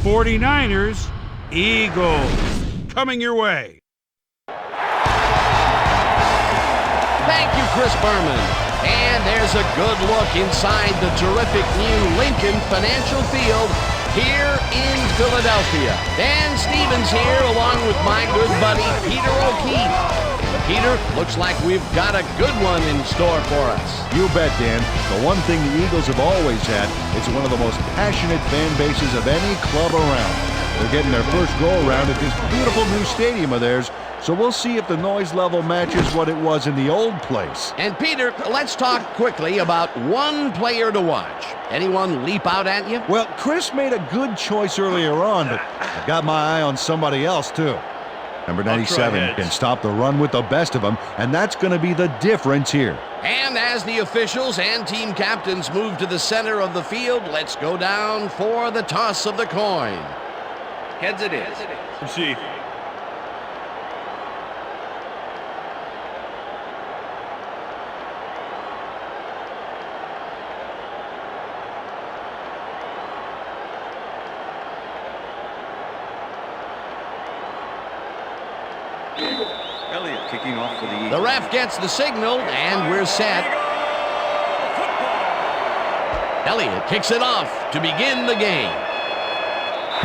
49ers, Eagles. Coming your way. Thank you, Chris Berman. And there's a good look inside the terrific new Lincoln Financial Field here in Philadelphia. Dan Stevens here along with my good buddy Peter O'Keefe. Peter, looks like we've got a good one in store for us. You bet, Dan. The one thing the Eagles have always had is one of the most passionate fan bases of any club around. They're getting their first go-around at this beautiful new stadium of theirs, so we'll see if the noise level matches what it was in the old place. And Peter, let's talk quickly about one player to watch. Anyone leap out at you? Well, Chris made a good choice earlier on, but I got my eye on somebody else, too. Number 97 can stop the run with the best of them, and that's going to be the difference here. And as the officials and team captains move to the center of the field, let's go down for the toss of the coin. Heads it is. Receive. Elliott kicking off for the Eagles. The ref gets the signal, and we're set. Elliott kicks it off to begin the game.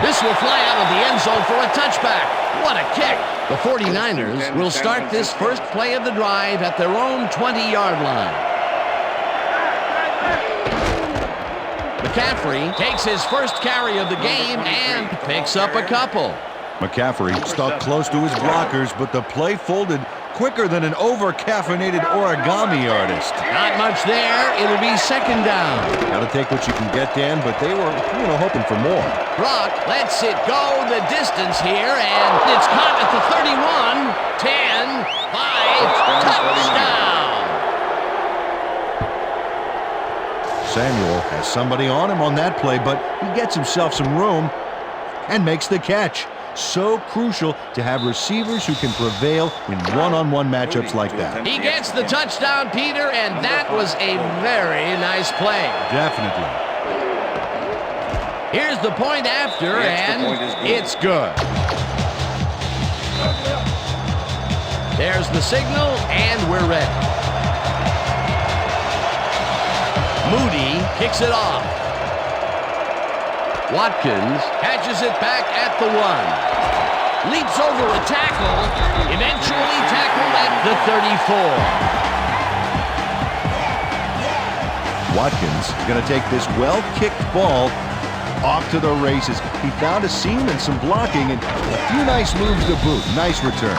This will fly out of the end zone for a touchback. What a kick. The 49ers will start this first play of the drive at their own 20-yard line. McCaffrey takes his first carry of the game and picks up a couple. McCaffrey stuck close to his blockers, but the play folded quicker than an over-caffeinated origami artist. Not much there. It'll be second down. Got to take what you can get, Dan, but they were, hoping for more. Brock lets it go the distance here, and it's caught at the 31, 10, 5, touchdown. Samuel has somebody on him on that play, but he gets himself some room and makes the catch. So crucial to have receivers who can prevail in one-on-one matchups like that. He gets the touchdown, Peter, and that was a very nice play. Definitely. Here's the point after, and it's good. There's the signal, and we're ready. Moody kicks it off. Watkins catches it back at the 1. Leaps over a tackle, eventually tackled at the 34. Watkins is going to take this well-kicked ball off to the races. He found a seam and some blocking and a few nice moves to boot. Nice return.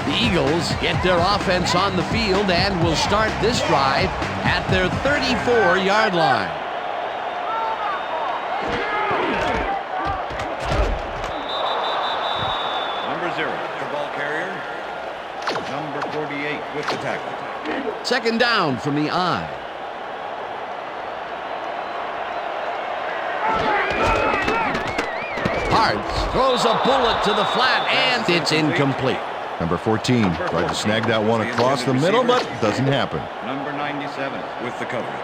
The Eagles get their offense on the field and will start this drive at their 34-yard line. With the tackle. Second down from the I. Hartz throws a bullet to the flat, and it's incomplete. Number 14 tried to snag that one across the middle, but it doesn't happen. Number 97 with the coverage.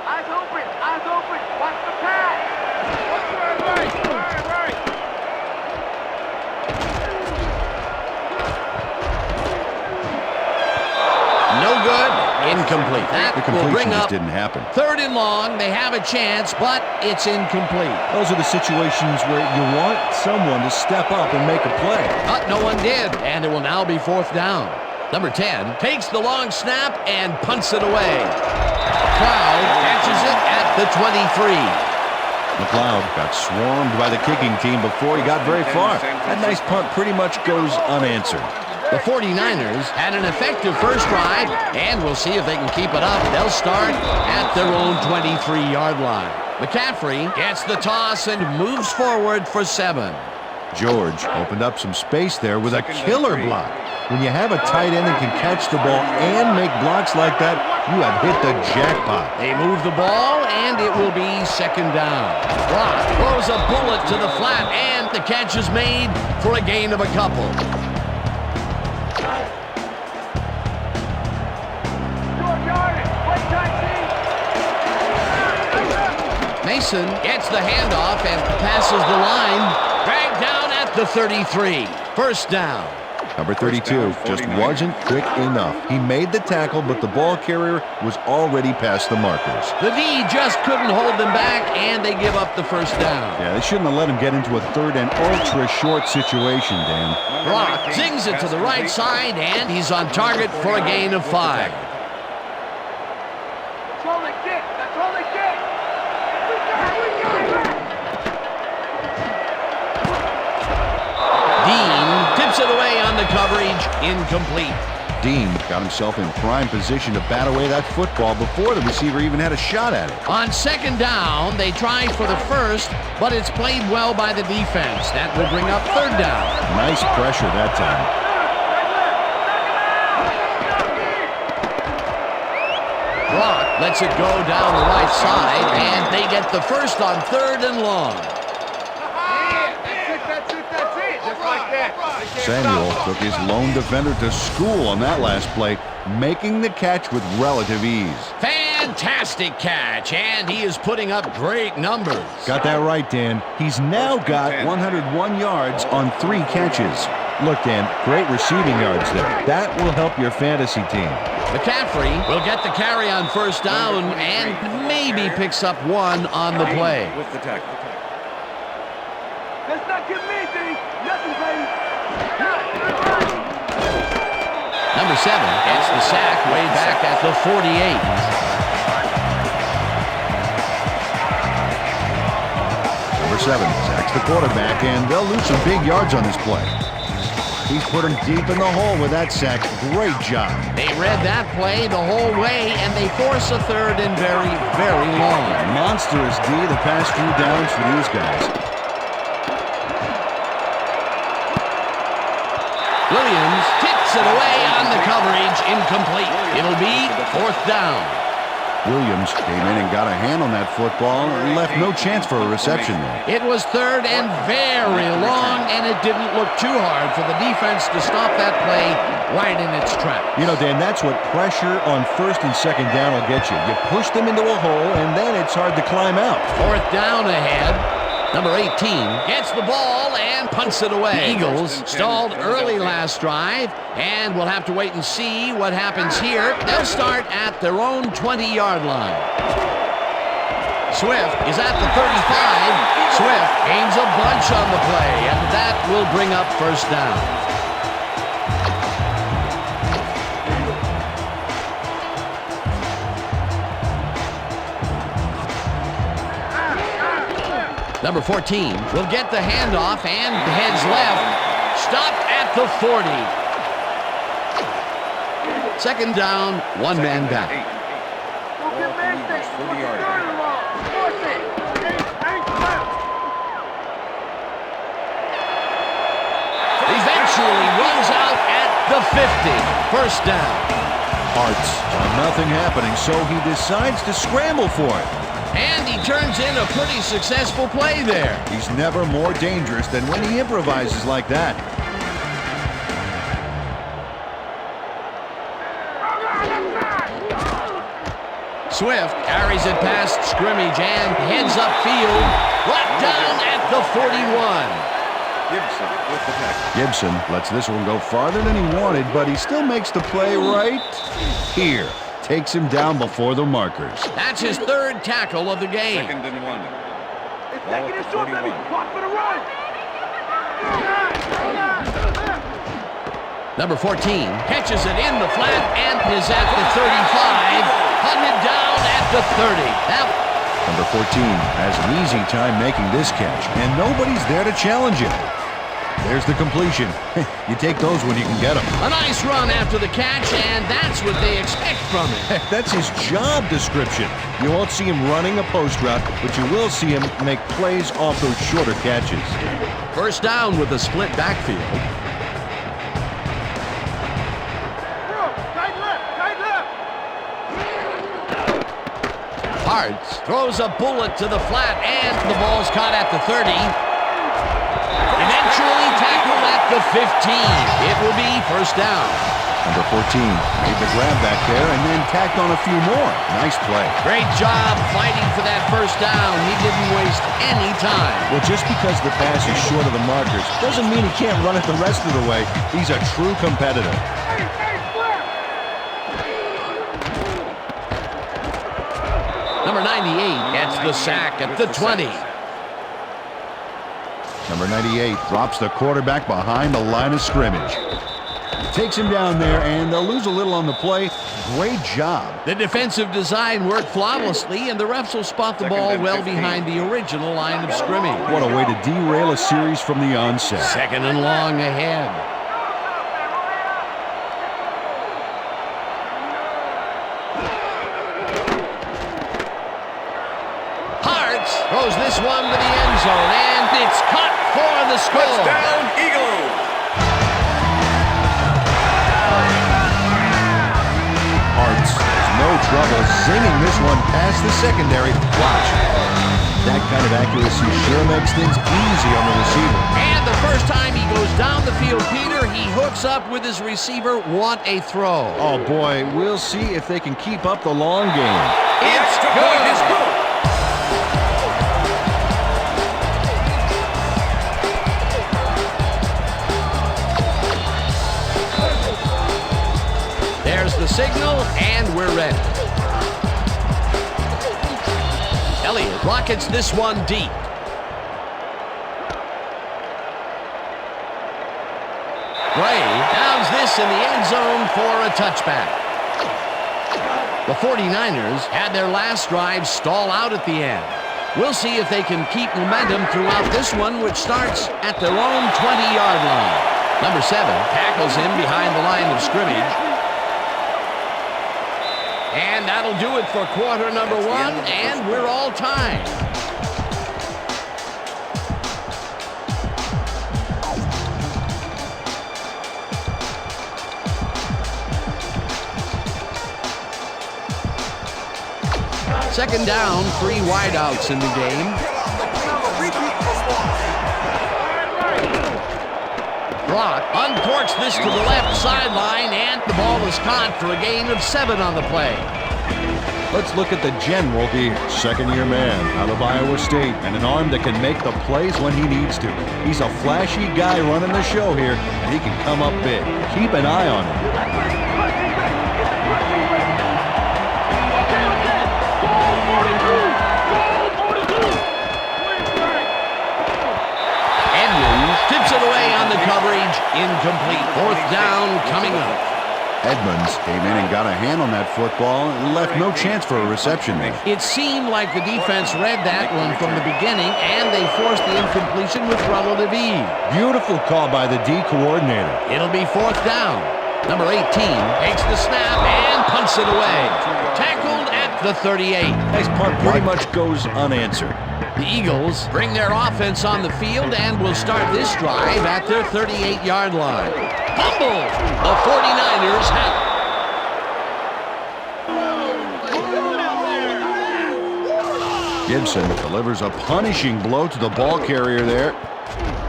Eyes open, watch the pass. Right. No good. Incomplete. That The will bring completion just up didn't happen. third and long. They have a chance, but it's incomplete. Those are the situations where you want someone to step up and make a play. But no one did, and it will now be fourth down. Number 10 takes the long snap and punts it away. McLeod catches it at the 23. McLeod got swarmed by the kicking team before he got very far. That nice punt pretty much goes unanswered. The 49ers had an effective first drive, and we'll see if they can keep it up. They'll start at their own 23-yard line. McCaffrey gets the toss and moves forward for 7. George opened up some space there with a killer block. When you have a tight end that can catch the ball and make blocks like that, you have hit the jackpot. They move the ball, and it will be second down. Brock throws a bullet to the flat, and the catch is made for a gain of a couple. Mason gets the handoff and passes the line. Dragged down at the 33. First down. Number 32 just wasn't quick enough. He made the tackle, but the ball carrier was already past the markers. The D just couldn't hold them back, and they give up the first down. Yeah, they shouldn't have let him get into a third and ultra short situation, Dan. Brock zings it to the right side, and he's on target for a gain of 5. That's all they get. That's all they get. We got it. Dean tips it away on the coverage, incomplete. Dean got himself in prime position to bat away that football before the receiver even had a shot at it. On second down, they try for the first, but it's played well by the defense. That will bring up third down. Nice pressure that time. Brock lets it go down the right side, and they get the first on third and long. Samuel took his lone defender to school on that last play, making the catch with relative ease. Fantastic catch, and he is putting up great numbers. Got that right, Dan. He's now got 101 yards on 3 catches. Look, Dan, great receiving yards there. That will help your fantasy team. McCaffrey will get the carry on first down and maybe picks up 1 on the play. With the tackle. Let's not get me, D. Nothing, baby. Number 7 gets the sack way back at the 48. Number 7 sacks the quarterback, and they'll lose some big yards on this play. He's put him deep in the hole with that sack. Great job. They read that play the whole way, and they force a third and very, very long. Monstrous D the past few downs for these guys. Williams tips it away on the coverage, incomplete. It'll be fourth down. Williams came in and got a hand on that football and left no chance for a reception there. It was third and very long, and it didn't look too hard for the defense to stop that play right in its tracks. You know, Dan, that's what pressure on first and second down will get you. You push them into a hole, and then it's hard to climb out. Fourth down ahead. Number 18 gets the ball and punts it away. The Eagles stalled early last drive, and we'll have to wait and see what happens here. They'll start at their own 20-yard line. Swift is at the 35. Swift gains a bunch on the play, and that will bring up first down. Number 14 will get the handoff and heads left. Stopped at the 40. Second down, 1 man back. Eventually runs out at the 50. First down. Arts, nothing happening, so he decides to scramble for it. And he turns in a pretty successful play there. He's never more dangerous than when he improvises like that. Swift carries it past scrimmage and heads upfield. Brought down at the 41. Gibson with the tackle. Gibson lets this one go farther than he wanted, but he still makes the play right here. Takes him down before the markers. That's his third tackle of the game. 2nd and 1. It's Ball taking at it the short, baby. 41. Walk for the run. Number 14 catches it in the flat and is at the 35. Hunted down at the 30. Now, Number 14 has an easy time making this catch, and nobody's there to challenge him. There's the completion. You take those when you can get them. a nice run after the catch, and that's what they expect from him. That's his job description. You won't see him running a post route, but you will see him make plays off those shorter catches. First down with a split backfield. Tight left. Tight left. Hartz throws a bullet to the flat, and the ball's caught at the 30. Eventually tackled at the 15. It will be first down. Number 14 made the grab back there and then tacked on a few more. Nice play. Great job fighting for that first down. He didn't waste any time. Well, just because the pass is short of the markers doesn't mean he can't run it the rest of the way. He's a true competitor. Number 98 gets the sack at the 20. Number 98 drops the quarterback behind the line of scrimmage. Takes him down there, and they'll lose a little on the play. Great job. The defensive design worked flawlessly, and the refs will spot the ball well behind the original line of scrimmage. What a way to derail a series from the onset. Second and long ahead. Hartz throws this one to the end zone, and it's caught for the score. Touchdown, Eagles! Hartz has no trouble zinging this one past the secondary. Watch. That kind of accuracy sure makes things easy on the receiver. And the first time he goes down the field, Peter, he hooks up with his receiver. What a throw. Oh, boy, we'll see if they can keep up the long game. It's Extra good. point is good. There's the signal, and we're ready. Elliott rockets this one deep. Gray downs this in the end zone for a touchback. The 49ers had their last drive stall out at the end. We'll see if they can keep momentum throughout this one, which starts at their own 20-yard line. Number 7 tackles him behind the line of scrimmage. And that'll do it for quarter number 1, and we're all tied. Second down, 3 wideouts in the game. Brock uncorks this to the left sideline, and the ball is caught for a gain of 7 on the play. Let's look at the general, the second-year man out of Iowa State, and an arm that can make the plays when he needs to. He's a flashy guy running the show here, and he can come up big. Keep an eye on him. Tips it away on the coverage. Incomplete. Fourth down coming up. Edmonds came in and got a hand on that football and left no chance for a reception there. It seemed like the defense read that one from the beginning, and they forced the incompletion with relative ease. Beautiful call by the D coordinator. It'll be fourth down. Number 18 takes the snap and punts it away. Tackled at the 38. Nice punt pretty much goes unanswered. The Eagles bring their offense on the field and will start this drive at their 38-yard line. Fumble! The 49ers have it. Gibson delivers a punishing blow to the ball carrier there,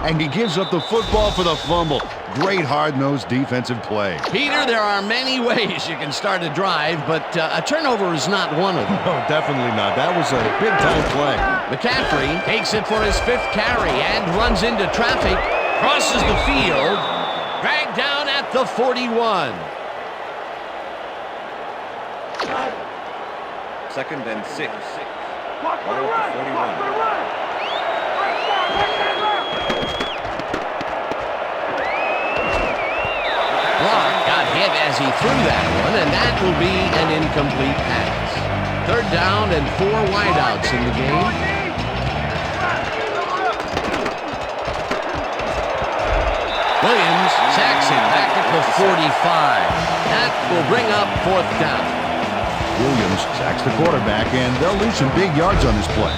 and he gives up the football for the fumble. Great hard-nosed defensive play. Peter, there are many ways you can start a drive, but a turnover is not one of them. No, definitely not. That was a big-time play. McCaffrey takes it for his 5th carry and runs into traffic, crosses the field, dragged down at the 41. Second and 6. Ball at the 41. Brock got hit as he threw that one, and that will be an incomplete pass. Third down and 4 wideouts in the game. Williams sacks him back at the 45. That will bring up fourth down. Williams sacks the quarterback, and they'll lose some big yards on this play.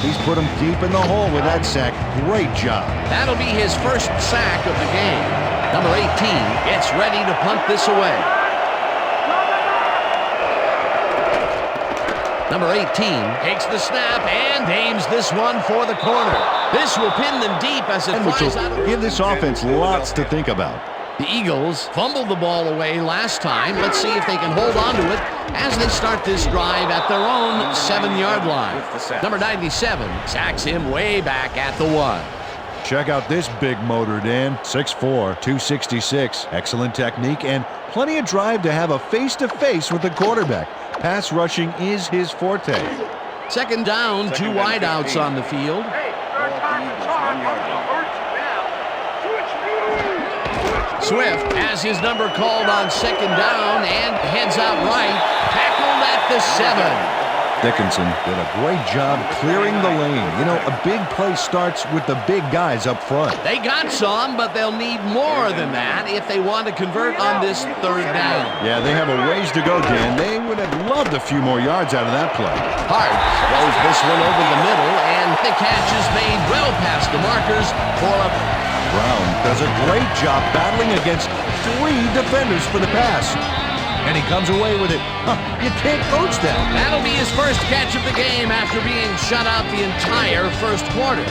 He's put him deep in the hole with that sack. Great job. That'll be his first sack of the game. Number 18 gets ready to punt this away. Number 18 takes the snap and aims this one for the corner. This will pin them deep as it flies out of... Give this offense lots to think about. The Eagles fumbled the ball away last time. Let's see if they can hold on to it as they start this drive at their own 7-yard line. Number 97 sacks him way back at the 1. Check out this big motor, Dan. 6'4", 266. Excellent technique and plenty of drive to have a face-to-face with the quarterback. Pass rushing is his forte. Second down, 2 wideouts on the field. Swift has his number called on second down and heads out right, tackled at the 7. Dickinson did a great job clearing the lane. You know, a big play starts with the big guys up front. They got some, but they'll need more than that if they want to convert on this third down. Yeah, they have a ways to go, Dan. They would have loved a few more yards out of that play. Hart throws this one over the middle, and the catch is made well past the markers for a... Brown does a great job battling against 3 defenders for the pass. And he comes away with it. You can't coach that. That'll be his first catch of the game after being shut out the entire first quarter.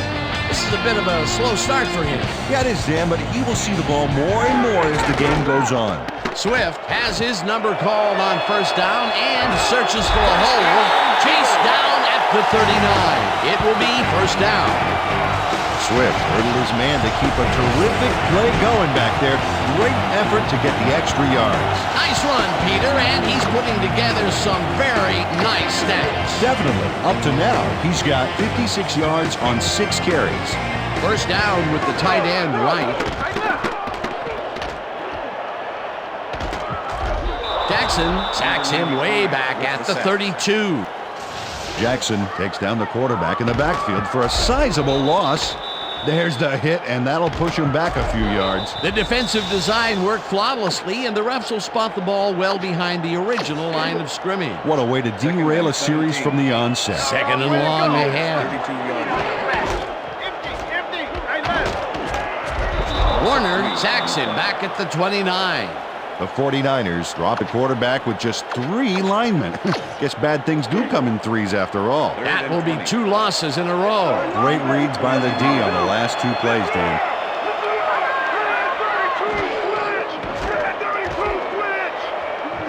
This is a bit of a slow start for him. Yeah, it is, Dan, but he will see the ball more and more as the game goes on. Swift has his number called on first down and searches for a hole. Chased down at the 39. It will be first down. Swift hurdled his man to keep a terrific play going back there. Great effort to get the extra yards. Nice run, Peter, and he's putting together some very nice stats. Definitely. Up to now, he's got 56 yards on 6 carries. First down with the tight end right. Jackson sacks him way back at the 32. Jackson takes down the quarterback in the backfield for a sizable loss. There's the hit, and that'll push him back a few yards. The defensive design worked flawlessly, and the refs will spot the ball well behind the original line of scrimmage. What a way to derail a series from the onset. Second and long ahead. Warner sacks him back at the 29. The 49ers drop a quarterback with just 3 linemen. Guess bad things do come in threes after all. That will be 2 losses in a row. Great reads by the D on the last 2 plays, Dan.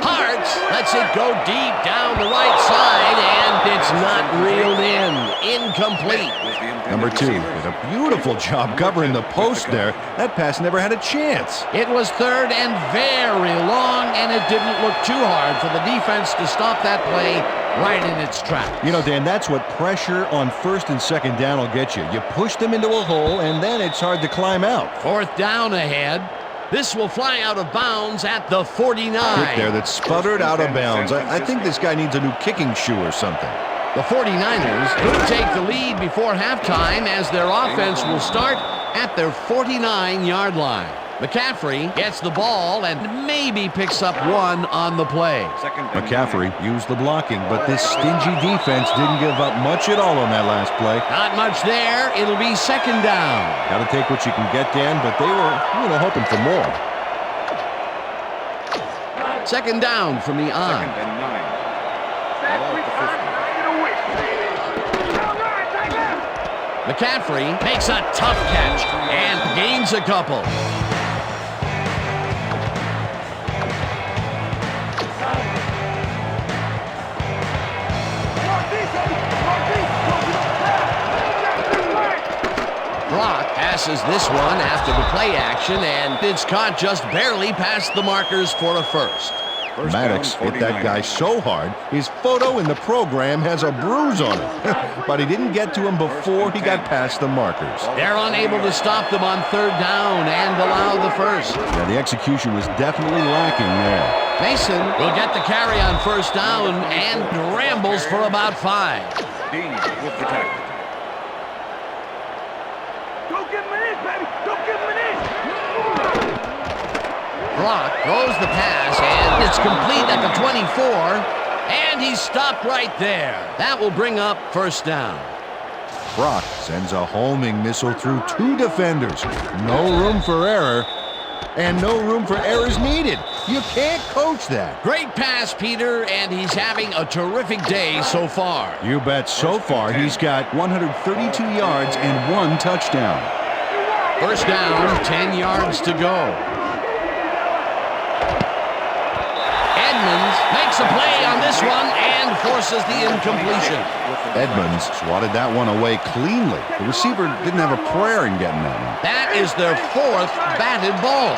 Hart lets it go deep down the right side, and it's not reeled in. Incomplete. Number 2 did a beautiful job covering the post there. That pass never had a chance. It was third and very long, and it didn't look too hard for the defense to stop that play right in its tracks. You know, Dan, that's what pressure on first and second down will get you. You push them into a hole, and then it's hard to climb out. Fourth down ahead. This will fly out of bounds at the 49. Kick there that sputtered out of bounds. I think this guy needs a new kicking shoe or something. The 49ers could take the lead before halftime as their offense will start at their 49-yard line. McCaffrey gets the ball and maybe picks up 1 on the play. McCaffrey used the blocking, but this stingy defense didn't give up much at all on that last play. Not much there. It'll be second down. Got to take what you can get, Dan, but they were, hoping for more. Second down from the I. Second and 9. McCaffrey makes a tough catch and gains a couple. Brock passes this one after the play action, and it's caught just barely past the markers for a first. Maddox hit that guy so hard, his photo in the program has a bruise on it. But he didn't get to him before he got past the markers. They're unable to stop them on third down and allow the first. Yeah, the execution was definitely lacking there. Mason will get the carry on first down and rambles for about 5. Dean with the tackle. Don't give him an inch, baby. Don't give him an inch. Brock throws the pass, and it's complete at the 24, and he's stopped right there. That will bring up first down. Brock sends a homing missile through 2 defenders. No room for error, and no room for errors needed. You can't coach that. Great pass, Peter, and he's having a terrific day so far. You bet. So far, he's got 132 yards and 1 touchdown. First down, 10 yards to go. makes a play on this one and forces the incompletion. Edmonds swatted that one away cleanly. The receiver didn't have a prayer in getting that one. That is their 4th batted ball.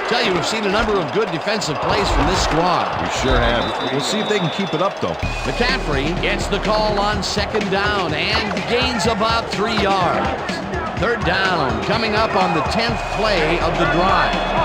Tell you, we've seen a number of good defensive plays from this squad. We sure have. We'll see if they can keep it up, though. McCaffrey gets the call on 2nd down and gains about 3 yards. 3rd down coming up on the 10th play of the drive.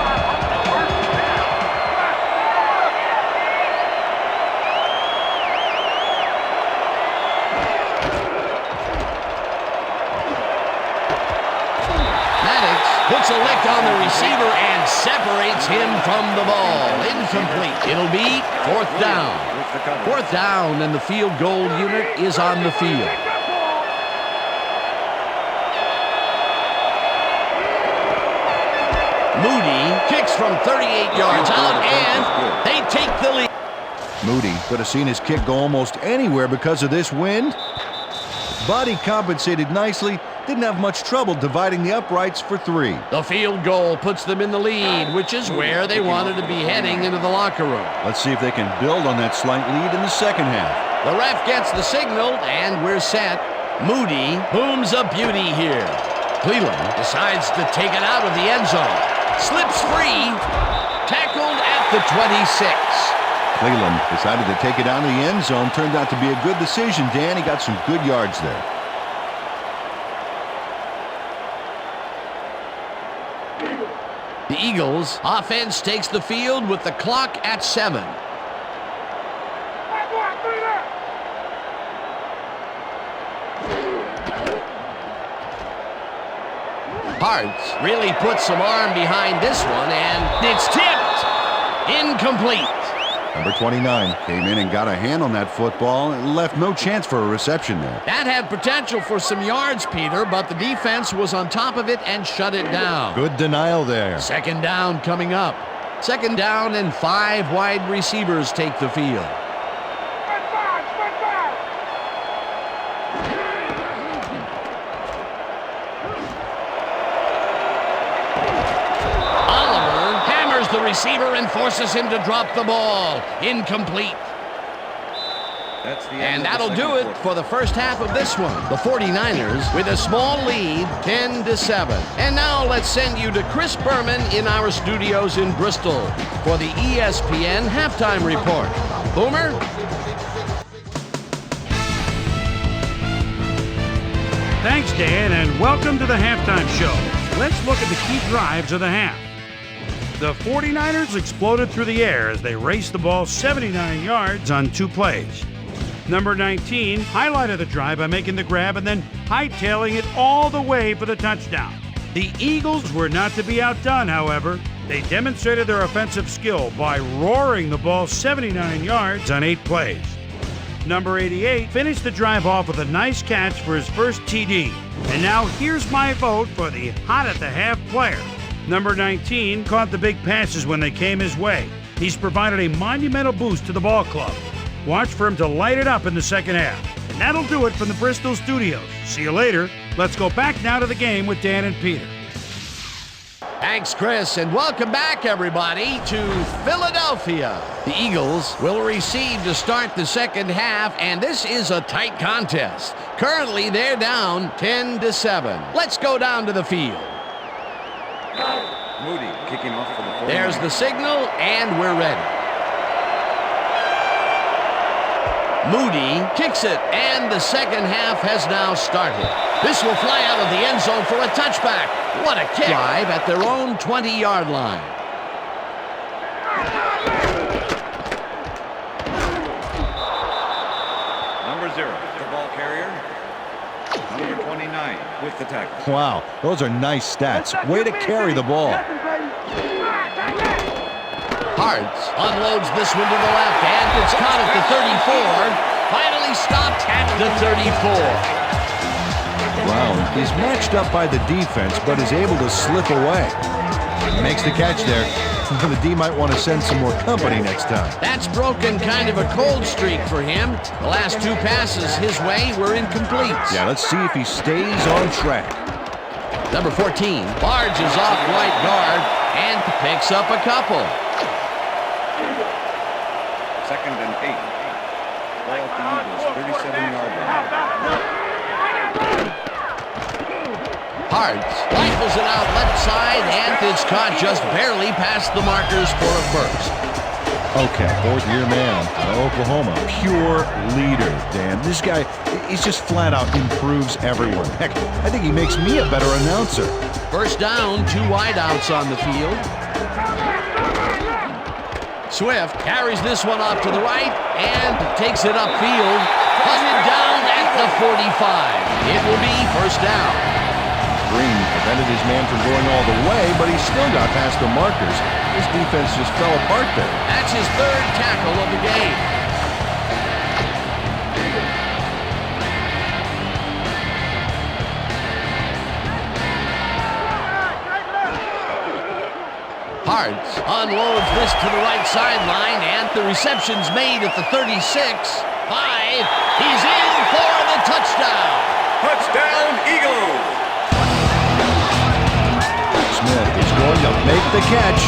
Puts a lick on the receiver and separates him from the ball. Incomplete. It'll be 4th down. 4th down, and the field goal unit is on the field. Moody kicks from 38 yards out, and they take the lead. Moody could have seen his kick go almost anywhere because of this wind. Body compensated nicely. Didn't have much trouble dividing the uprights for 3. The field goal puts them in the lead, which is where they wanted to be heading into the locker room. Let's see if they can build on that slight lead in the second half. The ref gets the signal, and we're set. Moody booms a beauty here. Cleveland decides to take it out of the end zone. Slips free. Tackled at the 26. Cleveland decided to take it out of the end zone. Turned out to be a good decision, Dan. He got some good yards there. The Eagles' offense takes the field with the clock at 7. Hartz really puts some arm behind this one, and it's tipped. Incomplete. Number 29 came in and got a hand on that football and left no chance for a reception there. That had potential for some yards, Peter, but the defense was on top of it and shut it down. Good denial there. 2nd down coming up. 2nd down, and 5 wide receivers take the field. The receiver and forces him to drop the ball. Incomplete. And that'll do it for the first half of this one. The 49ers with a small lead, 10-7. And now let's send you to Chris Berman in our studios in Bristol for the ESPN Halftime Report. Boomer? Thanks, Dan, and welcome to the halftime show. Let's look at the key drives of the half. The 49ers exploded through the air as they raced the ball 79 yards on 2 plays. Number 19 highlighted the drive by making the grab and then hightailing it all the way for the touchdown. The Eagles were not to be outdone, however. They demonstrated their offensive skill by roaring the ball 79 yards on 8 plays. Number 88 finished the drive off with a nice catch for his first TD. And now here's my vote for the hot at the half player. Number 19 caught the big passes when they came his way. He's provided a monumental boost to the ball club. Watch for him to light it up in the second half. And that'll do it from the Bristol studios. See you later. Let's go back now to the game with Dan and Peter. Thanks, Chris, and welcome back, everybody, to Philadelphia. The Eagles will receive to start the second half, and this is a tight contest. Currently, they're down 10-7. Let's go down to the field. Moody kicking off for the 49ers. There's the signal, and we're ready. Moody kicks it, and the second half has now started. This will fly out of the end zone for a touchback. What a kick. Drive at their own 20-yard line. Number 0, the ball carrier. Number 29 with the tackle. Wow, those are nice stats. Way to carry the ball. Hartz unloads this one to the left, and it's caught at the 34. Finally stopped at the 34. Wow, he's matched up by the defense, but is able to slip away. Makes the catch there. The D might want to send some more company next time. That's broken kind of a cold streak for him. The last 2 passes his way were incomplete. Yeah, let's see if he stays on track. Number 14 barges off right guard and picks up a couple. 2nd and 8. Ball at the Eagles, 37-yard line. Hartz rifles it out left side, and it's caught just barely past the markers for a first. Okay, fourth-year man out of Oklahoma. Pure leader, Dan. This guy, he's just flat out improves everyone. Heck, I think he makes me a better announcer. First down, 2 wideouts on the field. Swift carries this one off to the right and takes it upfield. Hunted down at the 45. It will be first down. Green prevented his man from going all the way, but he still got past the markers. His defense just fell apart there. That's his third tackle of the game. Hartz unloads this to the right sideline, and the reception's made at the 36. 5. He's in for the touchdown. Touchdown, Eagles! Smith is going to make the catch.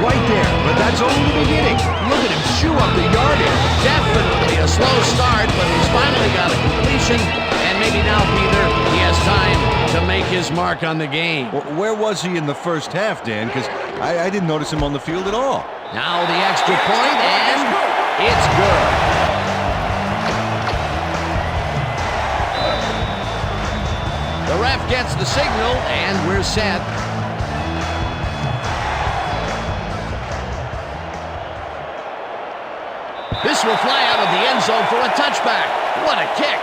Right there, but that's only the beginning. Look at him chew up the yardage. Definitely a slow start, but he's finally got a completion. And maybe now, Peter, he has time to make his mark on the game. Well, where was he in the first half, Dan? Because I didn't notice him on the field at all. Now the extra point, and it's good. The ref gets the signal, and we're set. This will fly out of the end zone for a touchback. What a kick.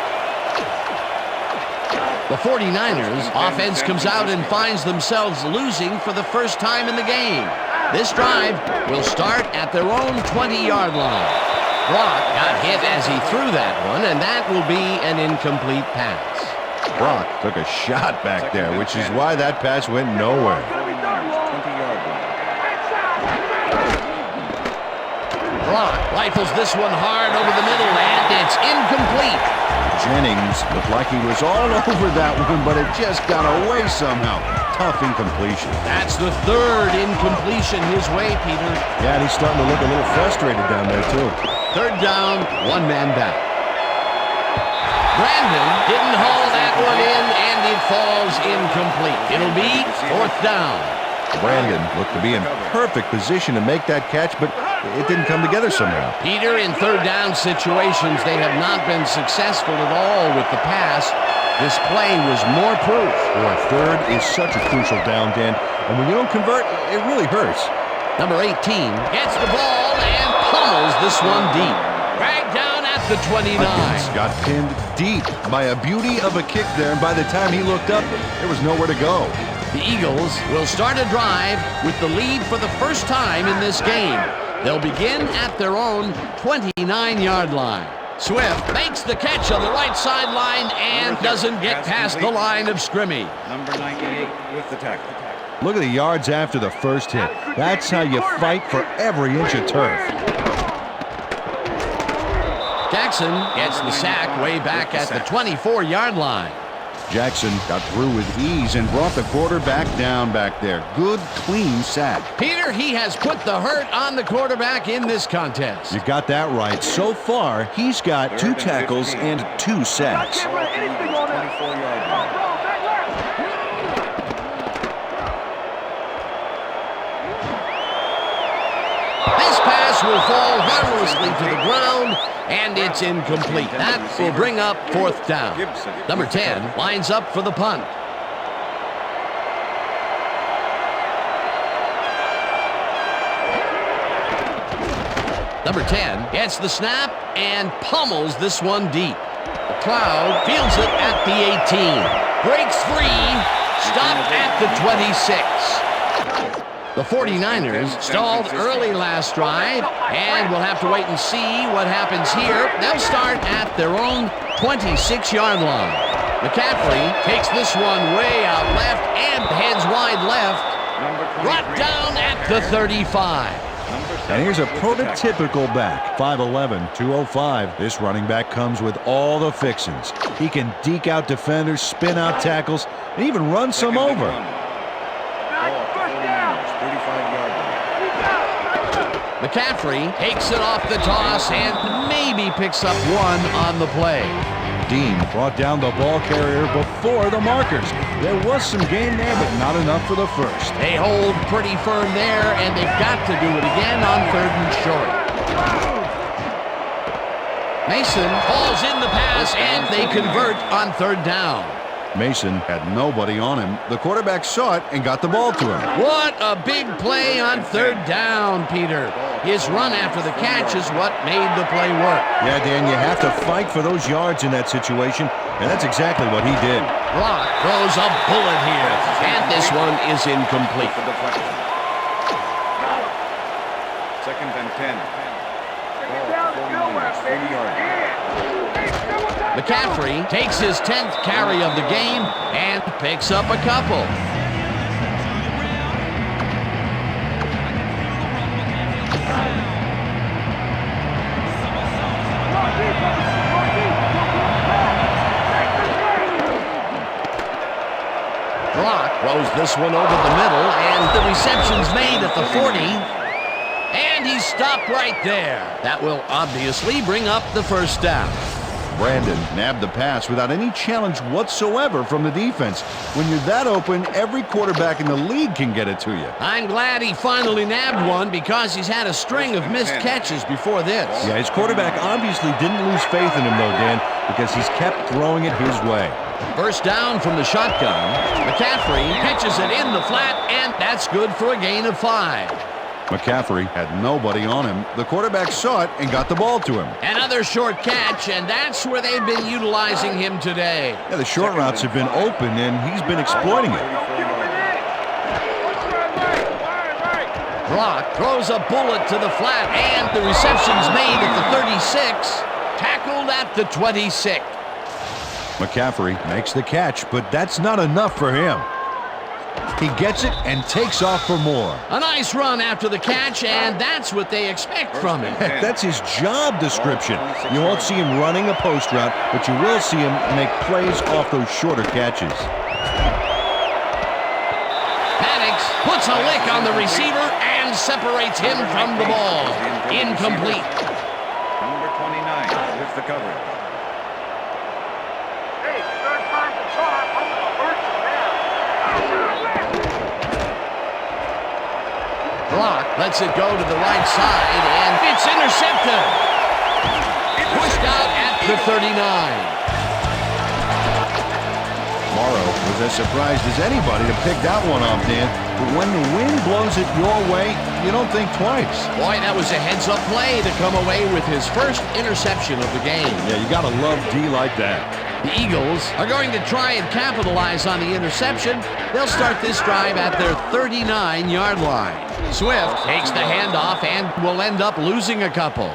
The 49ers offense comes out and finds themselves losing for the first time in the game. This drive will start at their own 20-yard line. Brock got hit as he threw that one, and that will be an incomplete pass. Brock took a shot back there, which is why that pass went nowhere. 20-yard line. Brock rifles this one hard over the middle, and it's incomplete. Jennings looked like he was all over that one, but it just got away somehow. Tough incompletion. That's the third incompletion his way, Peter. Yeah, and he's starting to look a little frustrated down there, too. Third down, 1 man back. Brandon didn't haul that one in, and it falls incomplete. It'll be fourth down. Brandon looked to be in perfect position to make that catch, but it didn't come together somehow. Peter, in third down situations, they have not been successful at all with the pass. This play was more proof. Boy, third is such a crucial down, Dan, and when you don't convert, it really hurts. Number 18 gets the ball and pummels this one deep. Dragged down at the 29. Got pinned deep by a beauty of a kick there, and by the time he looked up, there was nowhere to go. The Eagles will start a drive with the lead for the first time in this game. They'll begin at their own 29-yard line. Swift makes the catch on the right sideline and doesn't get past the line of scrimmage. Number 98 with the tackle. Look at the yards after the first hit. That's how you fight for every inch of turf. Jackson gets the sack way back at the 24-yard line. Jackson got through with ease and brought the quarterback down back there. Good, clean sack. Peter, he has put the hurt on the quarterback in this contest. You got that right. So far, he's got 2 tackles and 2 sacks. 24-yard line. This pass will fall harmlessly to the ground, and it's incomplete. That will bring up fourth down. Number 10 lines up for the punt. Number 10 gets the snap and pummels this one deep. McLeod fields it at the 18. Breaks free. Stopped at the 26. The 49ers stalled early last drive, and we'll have to wait and see what happens here. They'll start at their own 26-yard line. McCaffrey takes this one way out left and heads wide left. Brought down at the 35. And here's a prototypical back, 5'11", 205. This running back comes with all the fixings. He can deke out defenders, spin out tackles, and even run some over. McCaffrey takes it off the toss and maybe picks up one on the play. Dean brought down the ball carrier before the markers. There was some gain there, but not enough for the first. They hold pretty firm there, and they've got to do it again on 3rd and short. Mason hauls in the pass, and they convert on 3rd down. Mason had nobody on him. The quarterback saw it and got the ball to him. What a big play on 3rd down, Peter. His run after the catch is what made the play work. Yeah, Dan, you have to fight for those yards in that situation, and that's exactly what he did. Block throws a bullet here, and this one is incomplete. Second and 10. McCaffrey takes his 10th carry of the game and picks up a couple. Block throws this one over the middle, and the reception's made at the 40. And he's stopped right there. That will obviously bring up the 1st down. Brandon nabbed the pass without any challenge whatsoever from the defense. When you're that open, every quarterback in the league can get it to you. I'm glad he finally nabbed one because he's had a string of missed catches before this. Yeah, his quarterback obviously didn't lose faith in him, though, Dan, because he's kept throwing it his way. 1st down from the shotgun. McCaffrey pitches it in the flat, and that's good for a gain of 5. McCaffrey had nobody on him. The quarterback saw it and got the ball to him. Another short catch, and that's where they've been utilizing him today. Yeah, the short routes have been open, and he's been exploiting it. Block throws a bullet to the flat, and the reception's made at the 36, tackled at the 26. McCaffrey makes the catch, but that's not enough for him. He gets it and takes off for more. A nice run after the catch, and that's what they expect from him. Heck, that's his job description. You won't see him running a post route, but you will see him make plays off those shorter catches. Maddox puts a lick on the receiver and separates him from the ball. Incomplete. Number 29 with the coverage. Hey, 3rd time to talk. I'm going to hurt you now. Block lets it go to the right side, and it's intercepted. Pushed out at the 39. Morrow was as surprised as anybody to pick that one off, Dan. But when the wind blows it your way, you don't think twice. Boy, that was a heads-up play to come away with his first interception of the game. Yeah, you got to love D like that. The Eagles are going to try and capitalize on the interception. They'll start this drive at their 39-yard line. Swift takes the handoff and will end up losing a couple.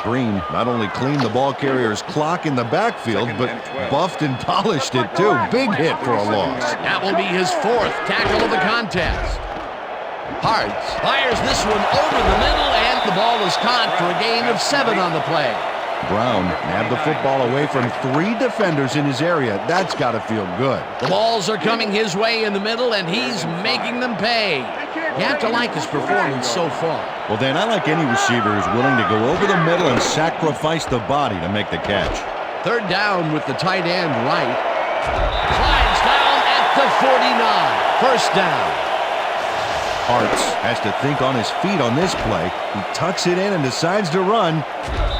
Green not only cleaned the ball carrier's clock in the backfield, but buffed and polished it too. Big hit for a loss. That will be his 4th tackle of the contest. Hartz fires this one over the middle, and the ball is caught for a gain of 7 on the play. Brown nabbed the football away from 3 defenders in his area. That's got to feel good. The balls are coming his way in the middle, and he's making them pay. You have to like his performance so far. Well, Dan, I like any receiver who's willing to go over the middle and sacrifice the body to make the catch. 3rd down with the tight end right. Slides down at the 49. 1st down. Hartz has to think on his feet on this play. He tucks it in and decides to run.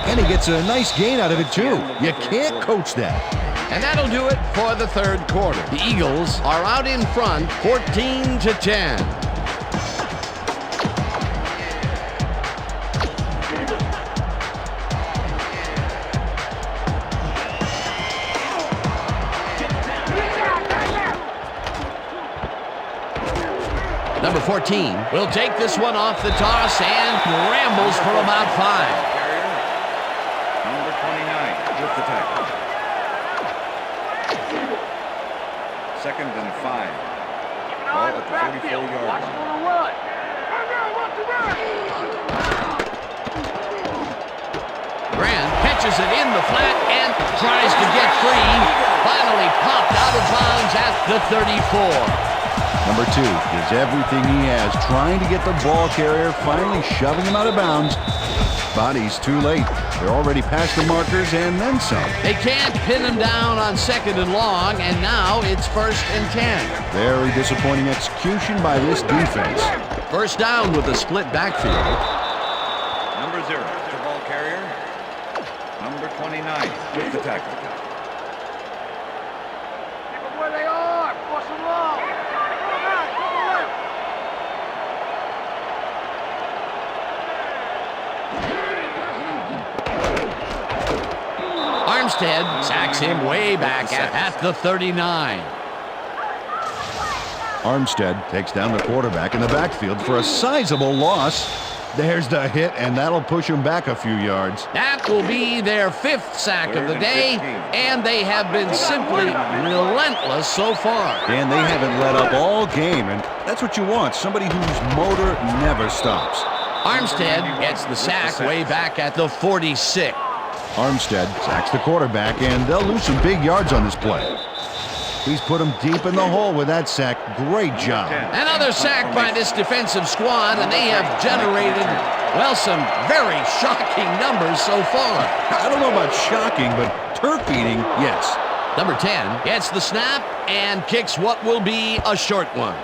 And he gets a nice gain out of it, too. You can't coach that. And that'll do it for the 3rd quarter. The Eagles are out in front, 14-10. Number 14 will take this one off the toss and rambles for about 5. Number 29 with the tackle. 2nd and 5. Ball at the 44-yard Watch line. for the run. Watch the run. Grant catches it in the flat and tries to get free. Finally popped out of bounds at the 34. Number 2 gives everything he has, trying to get the ball carrier, finally shoving him out of bounds. But he's too late. They're already past the markers and then some. They can't pin him down on 2nd and long, and now it's 1st and 10. Very disappointing execution by this defense. First down with a split backfield. Number 0, the ball carrier. Number 29 with the tackle. Keep them where they are. Force them long. Go back. Go left. Armstead sacks him way back at the 39. Armstead takes down the quarterback in the backfield for a sizable loss. There's the hit, and that'll push him back a few yards. That will be their 5th sack of the day, and they have been simply relentless so far. And they haven't let up all game, and that's what you want, somebody whose motor never stops. Armstead gets the sack way back at the 46. Armstead sacks the quarterback, and they'll lose some big yards on this play. He's put him deep in the hole with that sack. Great job. Another sack by this defensive squad, and they have generated, well, some very shocking numbers so far. I don't know about shocking, but turf-eating, yes. Number 10 gets the snap and kicks what will be a short one.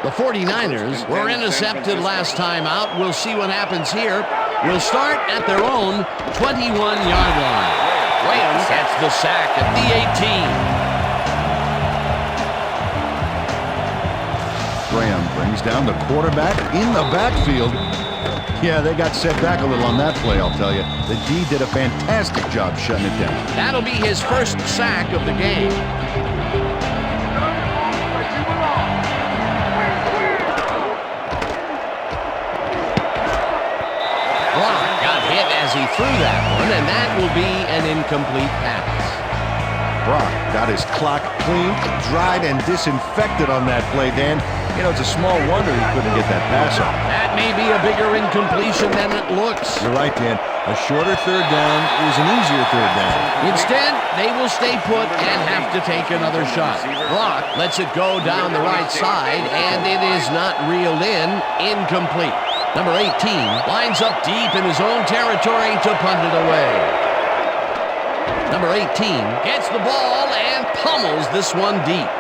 The 49ers were intercepted last time out. We'll see what happens here. We'll start at their own 21-yard line. Williams gets the sack at the 18. Graham brings down the quarterback in the backfield. Yeah, they got set back a little on that play, I'll tell you. The D did a fantastic job shutting it down. That'll be his 1st sack of the game. He threw that one, and that will be an incomplete pass. Brock got his clock cleaned, dried, and disinfected on that play, Dan. You know, it's a small wonder he couldn't get that pass off. That may be a bigger incompletion than it looks. You're right, Dan. A shorter third down is an easier third down. Instead, they will stay put and have to take another shot. Brock lets it go down the right side, and it is not reeled in. Incomplete. Number 18 lines up deep in his own territory to punt it away. Number 18 gets the ball and pummels this one deep.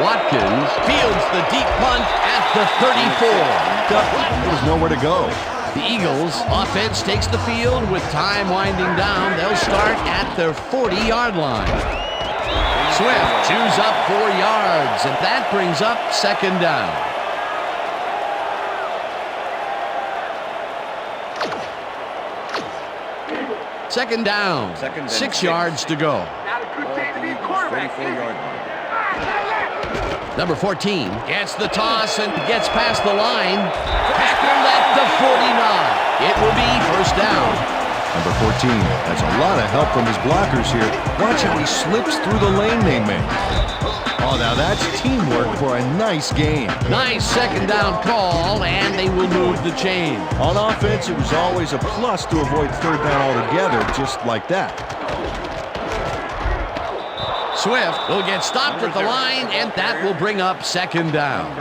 Watkins fields the deep punt at the 34. There was nowhere to go. The Eagles offense takes the field with time winding down. They'll start at their 40-yard line. Swift chews up 4 yards, and that brings up 2nd down. Second down. 6 yards to go. Not a good day to be a quarterback. 44-yard line. Number 14 gets the toss and gets past the line. Tackled at the 49. It will be 1st down. Number 14 has a lot of help from his blockers here. Watch how he slips through the lane they made. Oh, now that's teamwork for a nice game. Nice 2nd down call, and they will move the chain. On offense, it was always a plus to avoid 3rd down altogether, just like that. Swift will get stopped at the line, and that will bring up 2nd down.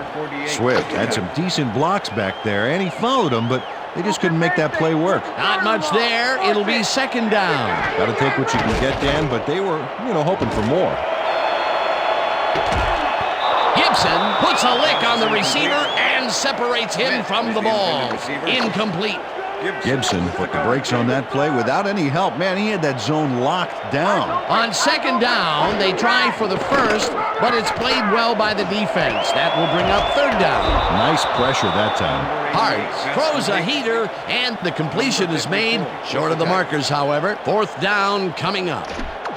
Swift had some decent blocks back there, and he followed them, but they just couldn't make that play work. Not much there. It'll be 2nd down. Got to take what you can get, Dan, but they were, hoping for more. Gibson puts a lick on the receiver and separates him from the ball. Incomplete. Gibson put the brakes on that play without any help. Man, he had that zone locked down. On 2nd down, they try for the 1st, but it's played well by the defense. That will bring up 3rd down. Nice pressure that time. Hart throws a heater, and the completion is made. Short of the markers, however. 4th down coming up.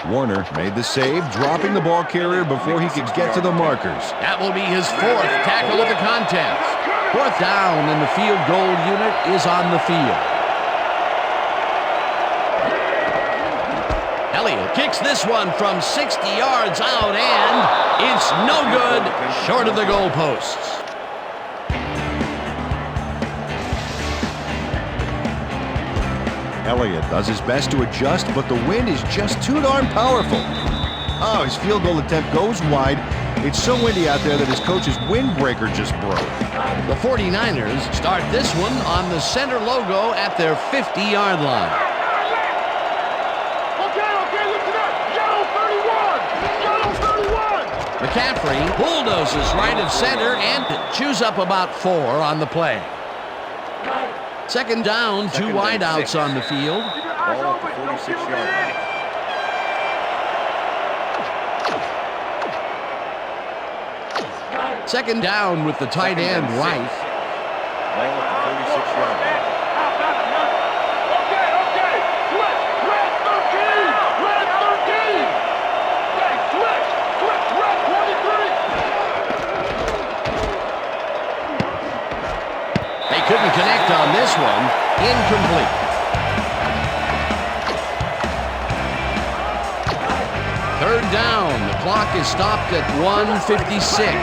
Warner made the save, dropping the ball carrier before he could get to the markers. That will be his 4th tackle of the contest. 4th down, and the field goal unit is on the field. Elliott kicks this one from 60 yards out, and it's no good, short of the goalposts. Elliott does his best to adjust, but the wind is just too darn powerful. Oh, his field goal attempt goes wide. It's so windy out there that his coach's windbreaker just broke. The 49ers start this one on the center logo at their 50-yard line. Okay, listen up. Yellow 31. McCaffrey bulldozes right of center and chews up about 4 on the play. Second down, 2 wideouts on the field. Ball at the 46-yard line. Second down with the tight end right. Ball at the 46-yard line. Okay. Red 13. Red 13. Hey, switch. Red 23. They couldn't connect on this one. Incomplete. Third down. The clock is stopped at 1:56.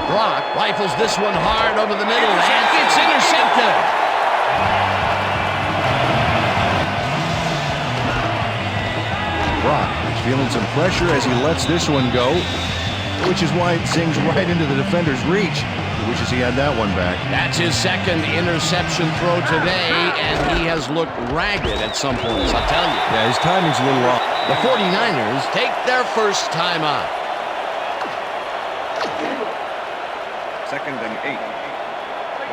Brock rifles this one hard over the middle, and it's intercepted. Brock is feeling some pressure as he lets this one go, which is why it sings right into the defender's reach. He wishes he had that one back. That's his second interception throw today, and he has looked ragged at some points, I'll tell you. Yeah, his timing's a little off. The 49ers take their first timeout. Second and 8.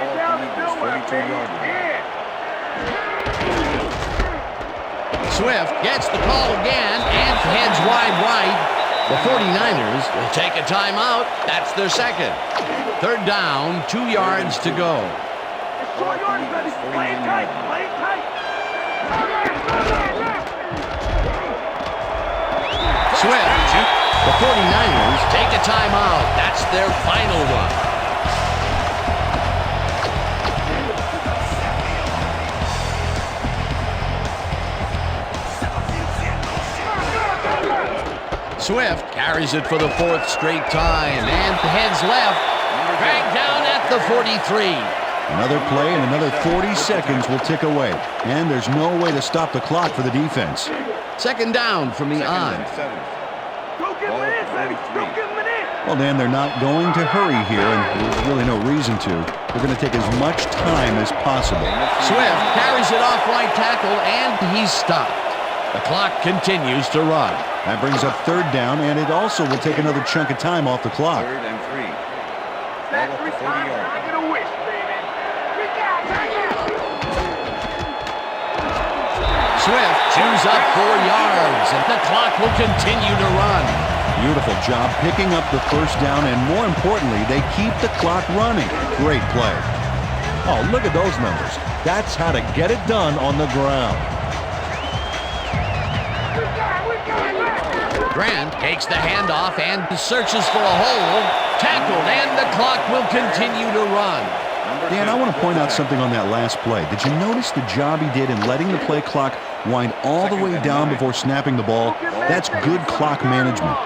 Ball at the Eagles' 42-yard line. Swift gets the call again and heads wide right. The 49ers will take a timeout. That's their second. Third down, 2 yards to go. It's 4 yards, baby. Play it tight. Swift. The 49ers take a timeout. That's their final one. Swift carries it for the 4th straight time and heads left. Dragged down at the 43. Another play and another 40 seconds will tick away. And there's no way to stop the clock for the defense. Second down from the Second on. and 7. Go give him Ball an at in, the baby. 43. Go give him an in. Well, Dan, they're not going to hurry here, and there's really no reason to. They're going to take as much time as possible. Swift carries it off right tackle, and he's stopped. The clock continues to run. That brings up third down, and it also will take another chunk of time off the clock. Third and 3. Ball Back at 3 the times. 40-yard I line. get a wish, baby. We got it. Swift chews up 4 yards, and the clock will continue to run. Beautiful job picking up the first down, and more importantly, they keep the clock running. Great play. Oh, look at those numbers. That's how to get it done on the ground. Grant takes the handoff and searches for a hole. Tackled, and the clock will continue to run. Dan, I want to point out something on that last play. Did you notice the job he did in letting the play clock wind all the way down before snapping the ball? That's good clock management.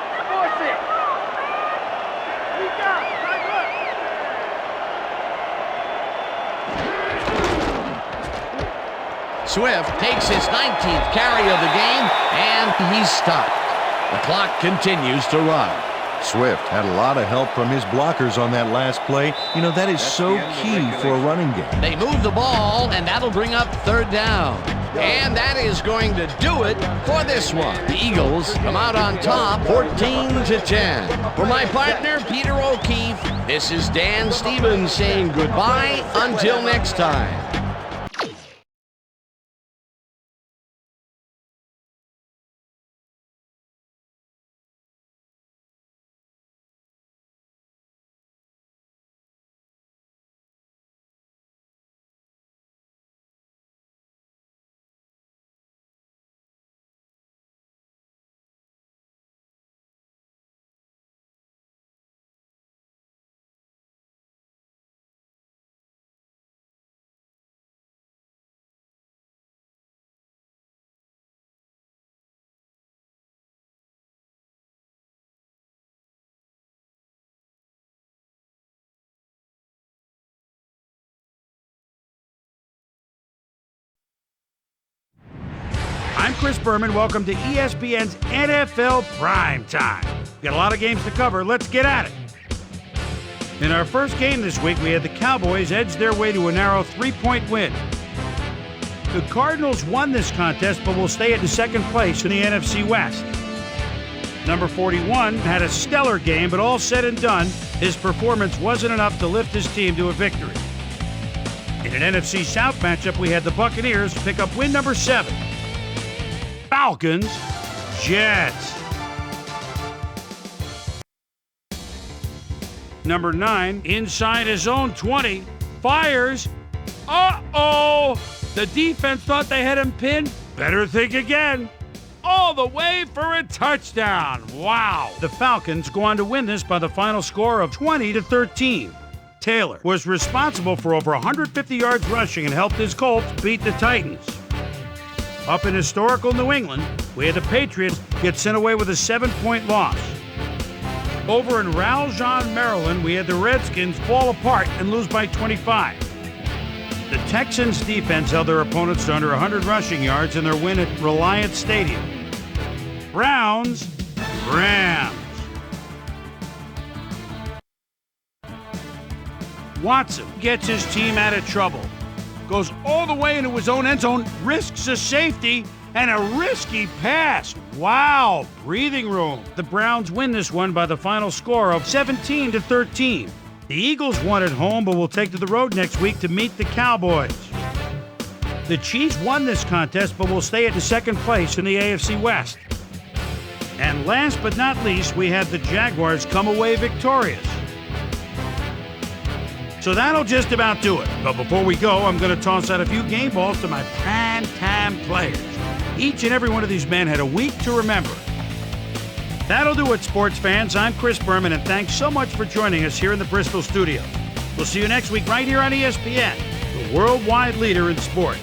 Swift takes his 19th carry of the game, and he's stopped. The clock continues to run. Swift had a lot of help from his blockers on that last play. You know, that is so key for a running game. They move the ball, and that'll bring up third down. And that is going to do it for this one. The Eagles come out on top, 14-10. For my partner, Peter O'Keefe, this is Dan Stevens saying goodbye until next time. I'm Chris Berman. Welcome to ESPN's NFL Prime Time. Got a lot of games to cover. Let's get at it. In our first game this week, we had the Cowboys edge their way to a narrow 3-point win. The Cardinals won this contest, but will stay at the second place in the NFC West. Number 41 had a stellar game, but all said and done, his performance wasn't enough to lift his team to a victory. In an NFC South matchup, we had the Buccaneers pick up win number 7. Falcons, Jets. Number 9, inside his own 20, fires. Uh-oh! The defense thought they had him pinned. Better think again. All the way for a touchdown. Wow. The Falcons go on to win this by the final score of 20-13. Taylor was responsible for over 150 yards rushing and helped his Colts beat the Titans. Up in historical New England, we had the Patriots get sent away with a 7-point loss. Over in Ralston, Maryland, we had the Redskins fall apart and lose by 25. The Texans' defense held their opponents to under 100 rushing yards in their win at Reliant Stadium. Browns, Rams. Watson gets his team out of trouble. Goes all the way into his own end zone, risks a safety, and a risky pass. Wow, breathing room. The Browns win this one by the final score of 17-13. The Eagles won at home, but will take to the road next week to meet the Cowboys. The Chiefs won this contest, but will stay at the second place in the AFC West. And last but not least, we had the Jaguars come away victorious. So that'll just about do it. But before we go, I'm going to toss out a few game balls to my prime-time players. Each and every one of these men had a week to remember. That'll do it, sports fans. I'm Chris Berman, and thanks so much for joining us here in the Bristol studio. We'll see you next week right here on ESPN, the worldwide leader in sports.